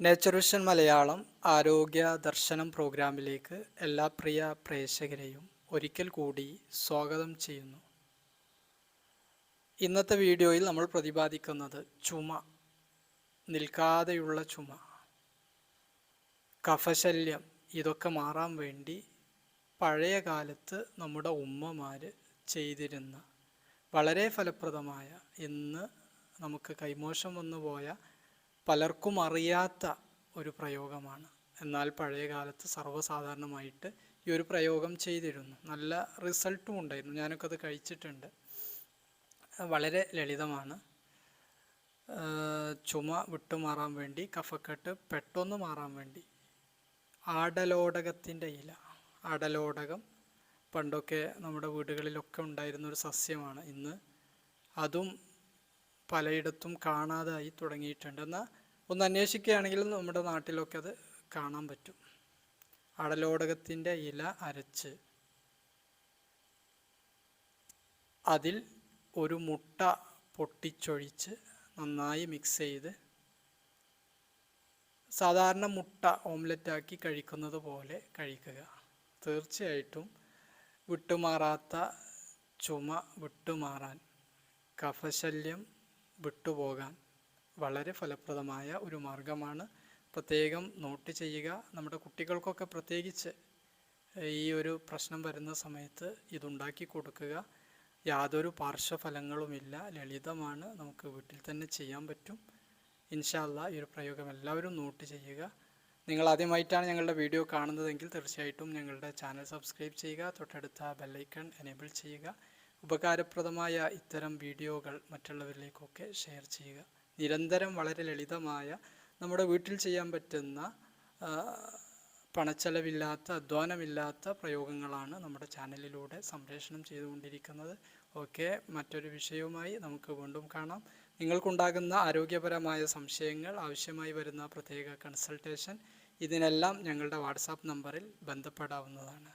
Nature Malayalam ആരോഗ്യ ദർശനം പ്രോഗ്രാമിലേക്ക് എല്ലാ പ്രിയ പ്രേക്ഷകരെയും ഒരിക്കൽ കൂടി സ്വാഗതം ചെയ്യുന്നു. ഇന്നത്തെ വീഡിയോയിൽ നമ്മൾ പ്രതിപാദിക്കുന്നത് ചുമ, നിൽക്കാതെയുള്ള ചുമ, കഫശല്യം, ഇതൊക്കെ മാറാൻ വേണ്ടി പഴയ കാലത്ത് നമ്മുടെ ഉമ്മമാർ ചെയ്തിരുന്ന വളരെ ഫലപ്രദമായ, ഇന്ന് നമുക്ക് കൈമോശം വന്നു പോയ പലർക്കും അറിയാത്ത ഒരു പ്രയോഗമാണ്. എന്നാൽ പഴയ കാലത്ത് സർവ്വസാധാരണമായിട്ട് ഈ ഒരു പ്രയോഗം ചെയ്തിരുന്നു. നല്ല റിസൾട്ടും ഉണ്ടായിരുന്നു. ഞാനൊക്കെ അത് കഴിച്ചിട്ടുണ്ട്. വളരെ ലളിതമാണ്. ചുമ വിട്ടുമാറാൻ വേണ്ടി, കഫക്കെട്ട് പെട്ടെന്ന് മാറാൻ വേണ്ടി ആടലോടകത്തിൻ്റെ ഇല. ആടലോടകം പണ്ടൊക്കെ നമ്മുടെ വീടുകളിലൊക്കെ ഉണ്ടായിരുന്നൊരു സസ്യമാണ്. ഇന്ന് അതും പലയിടത്തും കാണാതായി തുടങ്ങിയിട്ടുണ്ട്. എന്നാൽ ഒന്ന് അന്വേഷിക്കുകയാണെങ്കിൽ നമ്മുടെ നാട്ടിലൊക്കെ അത് കാണാൻ പറ്റും. ആടലോടകത്തിൻ്റെ ഇല അരച്ച് അതിൽ ഒരു മുട്ട പൊട്ടിച്ചൊഴിച്ച് നന്നായി മിക്സ് ചെയ്ത് സാധാരണ മുട്ട ഓംലെറ്റാക്കി കഴിക്കുന്നത് പോലെ കഴിക്കുക. തീർച്ചയായിട്ടും വിട്ടുമാറാത്ത ചുമ വിട്ടുമാറാൻ, കഫശല്യം വിട്ടുപോകാൻ വളരെ ഫലപ്രദമായ ഒരു മാർഗമാണ്. പ്രത്യേകം നോട്ട് ചെയ്യുക. നമ്മുടെ കുട്ടികൾക്കൊക്കെ പ്രത്യേകിച്ച് ഈ ഒരു പ്രശ്നം വരുന്ന സമയത്ത് ഇതുണ്ടാക്കി കൊടുക്കുക. യാതൊരു പാർശ്വഫലങ്ങളുമില്ല, ലളിതമാണ്, നമുക്ക് വീട്ടിൽ തന്നെ ചെയ്യാൻ പറ്റും. ഇൻഷാ അല്ലാഹ് ഈ ഒരു പ്രയോഗം എല്ലാവരും നോട്ട് ചെയ്യുക. നിങ്ങൾ ആദ്യമായിട്ടാണ് ഞങ്ങളുടെ വീഡിയോ കാണുന്നതെങ്കിൽ തീർച്ചയായിട്ടും ഞങ്ങളുടെ ചാനൽ സബ്സ്ക്രൈബ് ചെയ്യുക. തൊട്ടടുത്ത ബെല്ലൈക്കൺ എനേബിൾ ചെയ്യുക. ഉപകാരപ്രദമായ ഇത്തരം വീഡിയോകൾ മറ്റുള്ളവരിലേക്കൊക്കെ ഷെയർ ചെയ്യുക. നിരന്തരം വളരെ ലളിതമായ, നമ്മുടെ വീട്ടിൽ ചെയ്യാൻ പറ്റുന്ന, പണച്ചെലവില്ലാത്ത, അധ്വാനമില്ലാത്ത പ്രയോഗങ്ങളാണ് നമ്മുടെ ചാനലിലൂടെ സംപ്രേഷണം ചെയ്തുകൊണ്ടിരിക്കുന്നത്. ഓക്കെ, മറ്റൊരു വിഷയവുമായി നമുക്ക് വീണ്ടും കാണാം. നിങ്ങൾക്കുണ്ടാകുന്ന ആരോഗ്യപരമായ സംശയങ്ങൾ, ആവശ്യമായി വരുന്ന പ്രത്യേക കൺസൾട്ടേഷൻ, ഇതിനെല്ലാം ഞങ്ങളുടെ വാട്സാപ്പ് നമ്പറിൽ ബന്ധപ്പെടാവുന്നതാണ്.